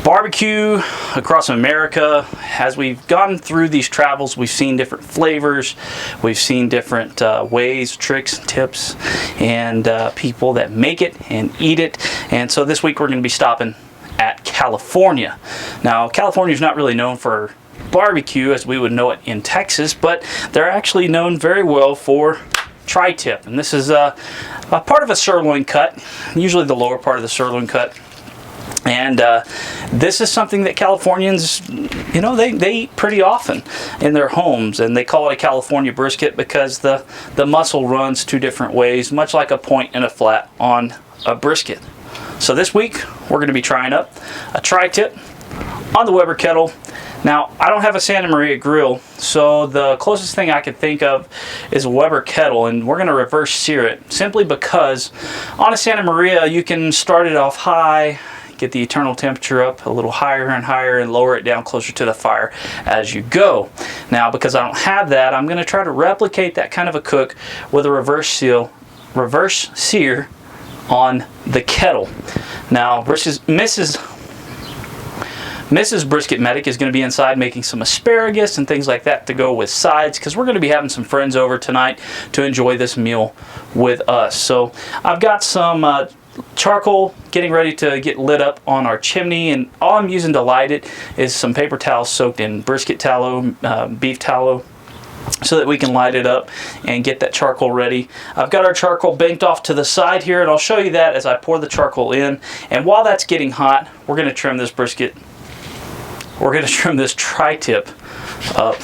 Barbecue across America. As we've gone through these travels, we've seen different flavors, we've seen different ways, tricks, tips, and people that make it and eat it. And so this week we're going to be stopping at California. Now, California is not really known for barbecue as we would know it in Texas, but they're actually known very well for TriTip. And this is a part of a sirloin cut, usually the lower part of the sirloin cut. And this is something that Californians, you know, they eat pretty often in their homes, and they call it a California brisket because the muscle runs two different ways, much like a point and a flat on a brisket. So this week we're going to be trying up a TriTip on the Weber Kettle. Now, I don't have a Santa Maria grill, so the closest thing I could think of is a Weber Kettle, and we're going to reverse sear it simply because on a Santa Maria you can start it off high, get the internal temperature up a little higher and higher, and lower it down closer to the fire as you go. Now, because I don't have that, I'm going to try to replicate that kind of a cook with a reverse sear on the kettle. Now, Mrs. Brisket Medic is going to be inside making some asparagus and things like that to go with sides, because we're going to be having some friends over tonight to enjoy this meal with us. So I've got some charcoal getting ready to get lit up on our chimney, and all I'm using to light it is some paper towels soaked in brisket tallow, beef tallow, so that we can light it up and get that charcoal ready. I've got our charcoal banked off to the side here, and I'll show you that as I pour the charcoal in. And while that's getting hot, we're going to trim this brisket. We're going to trim this tri-tip up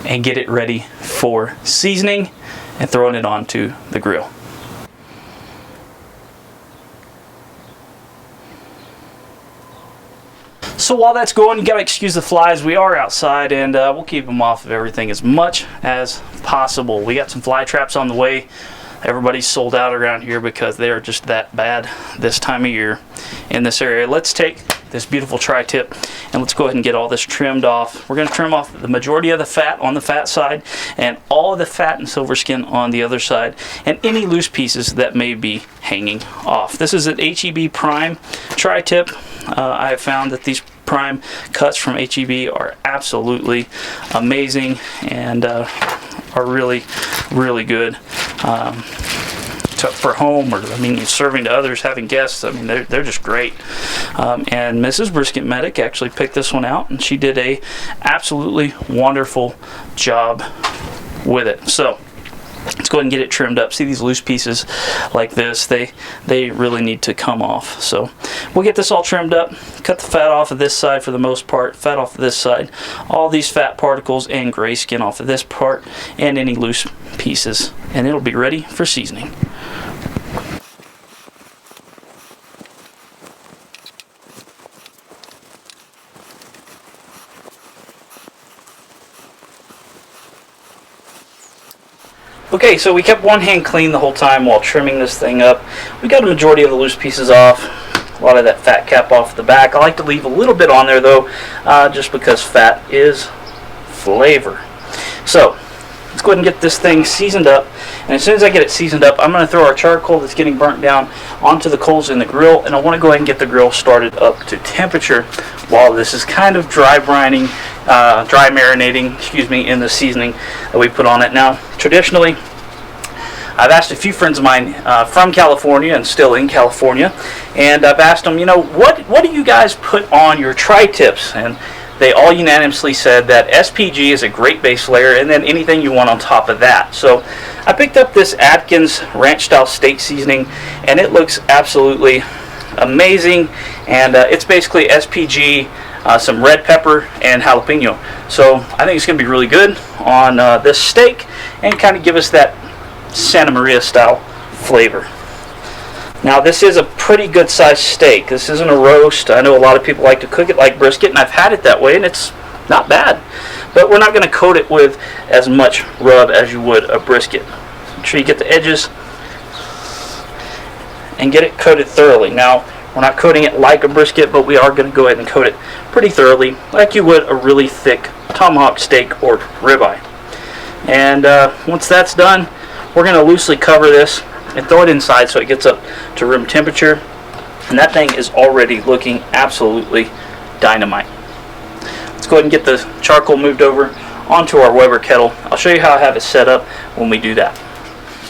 and get it ready for seasoning and throwing it onto the grill. So while that's going, you gotta excuse the flies. We are outside, and we'll keep them off of everything as much as possible. We got some fly traps on the way. Everybody's sold out around here because they are just that bad this time of year in this area. Let's take this beautiful tri-tip and let's go ahead and get all this trimmed off. We're going to trim off the majority of the fat on the fat side and all of the fat and silver skin on the other side, and any loose pieces that may be hanging off. This is an HEB Prime tri-tip. I have found that these prime cuts from HEB are absolutely amazing and are really good for home, or I mean serving to others, having guests. I mean they're just great. And Mrs. Brisket Medic actually picked this one out, and she did a absolutely wonderful job with it. So let's go ahead and get it trimmed up. See these loose pieces like this? They really need to come off. So we'll get this all trimmed up, cut the fat off of this side for the most part, fat off of this side, all these fat particles and gray skin off of this part, and any loose pieces, and it'll be ready for seasoning. Okay, so we kept one hand clean the whole time while trimming this thing up. We got a majority of the loose pieces off, a lot of that fat cap off the back. I like to leave a little bit on there though, just because fat is flavor. So let's go ahead and get this thing seasoned up, and as soon as I get it seasoned up, I'm going to throw our charcoal that's getting burnt down onto the coals in the grill, and I want to go ahead and get the grill started up to temperature while this is kind of dry marinating, excuse me, in the seasoning that we put on it. Now, traditionally, I've asked a few friends of mine from California and still in California, and I've asked them, you know, what do you guys put on your tri-tips? And they all unanimously said that SPG is a great base layer, and then anything you want on top of that. So I picked up this Atkins ranch style steak seasoning, and it looks absolutely amazing. And it's basically SPG, some red pepper, and jalapeno. So I think it's going to be really good on this steak and kind of give us that Santa Maria style flavor. Now, this is a pretty good sized steak. This isn't a roast. I know a lot of people like to cook it like brisket, and I've had it that way, and it's not bad. But we're not going to coat it with as much rub as you would a brisket. Make sure you get the edges and get it coated thoroughly. Now, we're not coating it like a brisket, but we are going to go ahead and coat it pretty thoroughly, like you would a really thick tomahawk steak or ribeye. And once that's done, we're going to loosely cover this and throw it inside so it gets up to room temperature. And that thing is already looking absolutely dynamite. Let's go ahead and get the charcoal moved over onto our Weber kettle. I'll show you how I have it set up when we do that.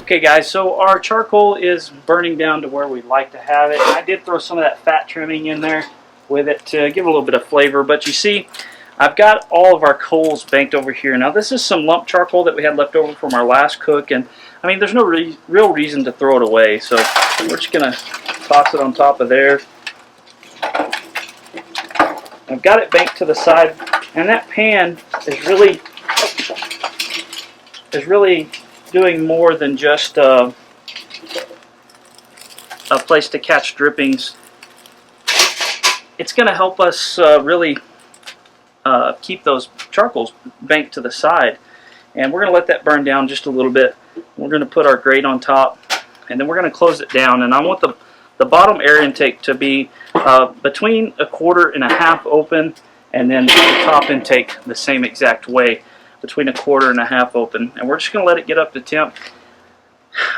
Okay guys, so our charcoal is burning down to where we'd like to have it. I did throw some of that fat trimming in there with it to give a little bit of flavor, but you see I've got all of our coals banked over here. Now this is some lump charcoal that we had left over from our last cook, and I mean there's no real reason to throw it away, so we're just going to toss it on top of there. I've got it banked to the side, and that pan is really doing more than just a place to catch drippings. It's going to help us really keep those charcoals banked to the side, and we're going to let that burn down just a little bit. We're going to put our grate on top, and then we're going to close it down, and I want the bottom air intake to be between 1/4 and 1/2 open, and then the top intake the same exact way, between 1/4 and 1/2 open. And we're just going to let it get up to temp.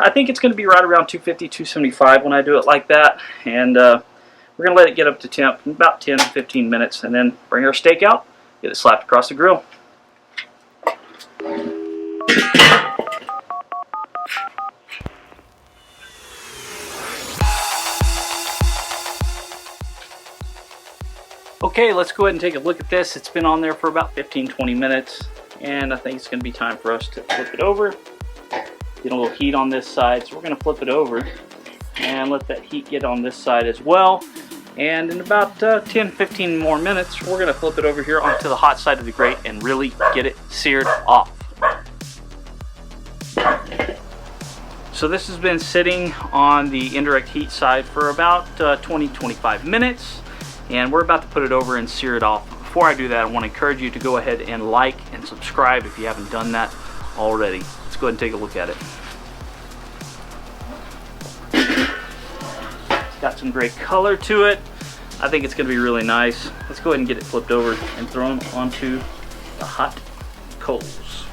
I think it's going to be right around 250, 275 when I do it like that, and we're going to let it get up to temp in about 10 to 15 minutes, and then bring our steak out, get it slapped across the grill. Okay, let's go ahead and take a look at this. It's been on there for about 15-20 minutes, and I think it's going to be time for us to flip it over. Get a little heat on this side, so we're going to flip it over and let that heat get on this side as well. And in about 10-15 more minutes, we're going to flip it over here onto the hot side of the grate and really get it seared off. So this has been sitting on the indirect heat side for about 20-25 minutes. And we're about to put it over and sear it off. Before I do that, I want to encourage you to go ahead and like and subscribe if you haven't done that already. Let's go ahead and take a look at it. It's got some great color to it. I think it's going to be really nice. Let's go ahead and get it flipped over and thrown onto the hot coals.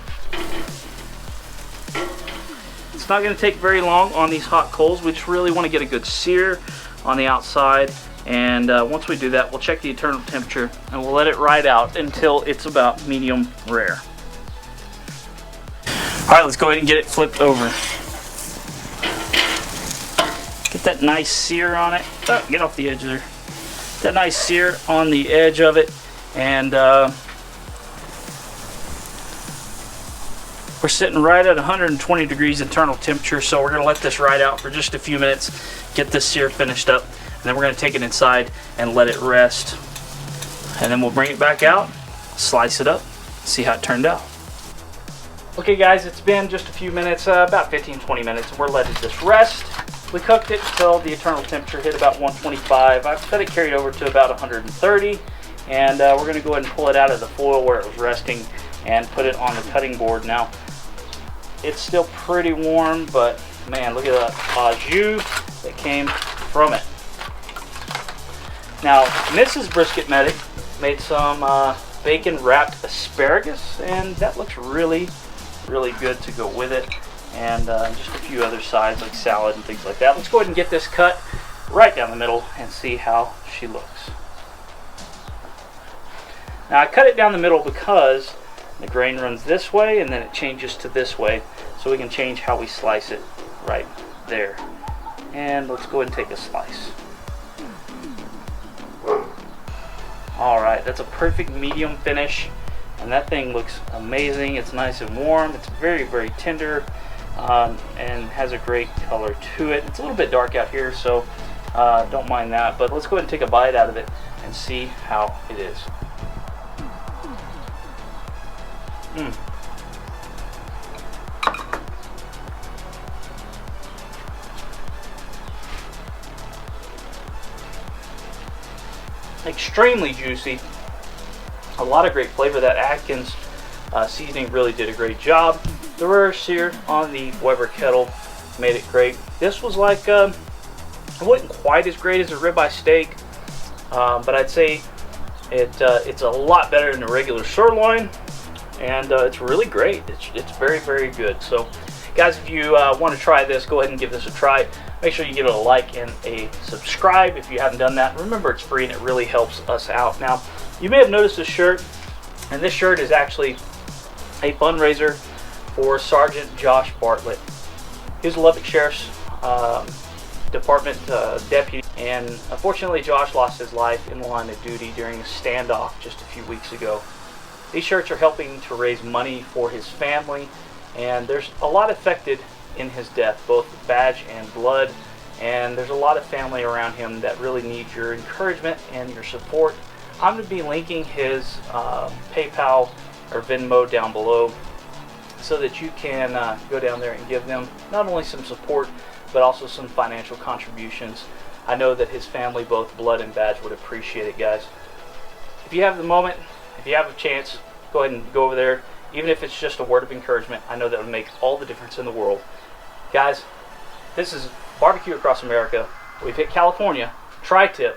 It's not going to take very long on these hot coals. We just really want to get a good sear on the outside. And once we do that, we'll check the internal temperature and we'll let it ride out until it's about medium rare. Alright, let's go ahead and get it flipped over. Get that nice sear on it. Oh, get off the edge there. That nice sear on the edge of it. And we're sitting right at 120 degrees internal temperature, so we're going to let this ride out for just a few minutes, get this sear finished up. And then we're going to take it inside and let it rest. And then we'll bring it back out, slice it up, see how it turned out. Okay guys, it's been just a few minutes, about 15-20 minutes, and we're letting this rest. We cooked it until the internal temperature hit about 125. I've let it carried over to about 130. And we're going to go ahead and pull it out of the foil where it was resting and put it on the cutting board. Now, it's still pretty warm, but man, look at that au jus that came from it. Now, Mrs. Brisket made some bacon wrapped asparagus, and that looks really, really good to go with it. And just a few other sides like salad and things like that. Let's go ahead and get this cut right down the middle and see how she looks. Now, I cut it down the middle because the grain runs this way and then it changes to this way, so we can change how we slice it right there. And let's go ahead and take a slice. Alright, that's a perfect medium finish, and that thing looks amazing. It's nice and warm, it's very, very tender, and has a great color to it. It's a little bit dark out here, so don't mind that, but let's go ahead and take a bite out of it and see how it is. Extremely juicy, a lot of great flavor. That Atkins seasoning really did a great job. The rare sear on the Weber Kettle made it great. This was like, it wasn't quite as great as a ribeye steak, but I'd say it's a lot better than a regular sirloin, and it's really great. It's very, very good. So Guys, if you want to try this, go ahead and give this a try. Make sure you give it a like and a subscribe if you haven't done that. Remember, it's free and it really helps us out. Now, you may have noticed this shirt, and this shirt is actually a fundraiser for Sergeant Josh Bartlett. He's a Lubbock Sheriff's Department deputy, and unfortunately Josh lost his life in the line of duty during a standoff just a few weeks ago. These shirts are helping to raise money for his family, and there's a lot affected in his death, both badge and blood, and there's a lot of family around him that really need your encouragement and your support. I'm going to be linking his PayPal or Venmo down below so that you can go down there and give them not only some support but also some financial contributions. I know that his family, both blood and badge, would appreciate it, guys. If you have the moment, if you have a chance, go ahead and go over there. Even if it's just a word of encouragement, I know that would make all the difference in the world. Guys, this is barbecue across America. We've hit California. TriTip.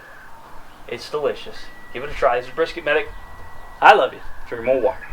It's delicious. Give it a try. This is Brisket Medic. I love you. Drink more water.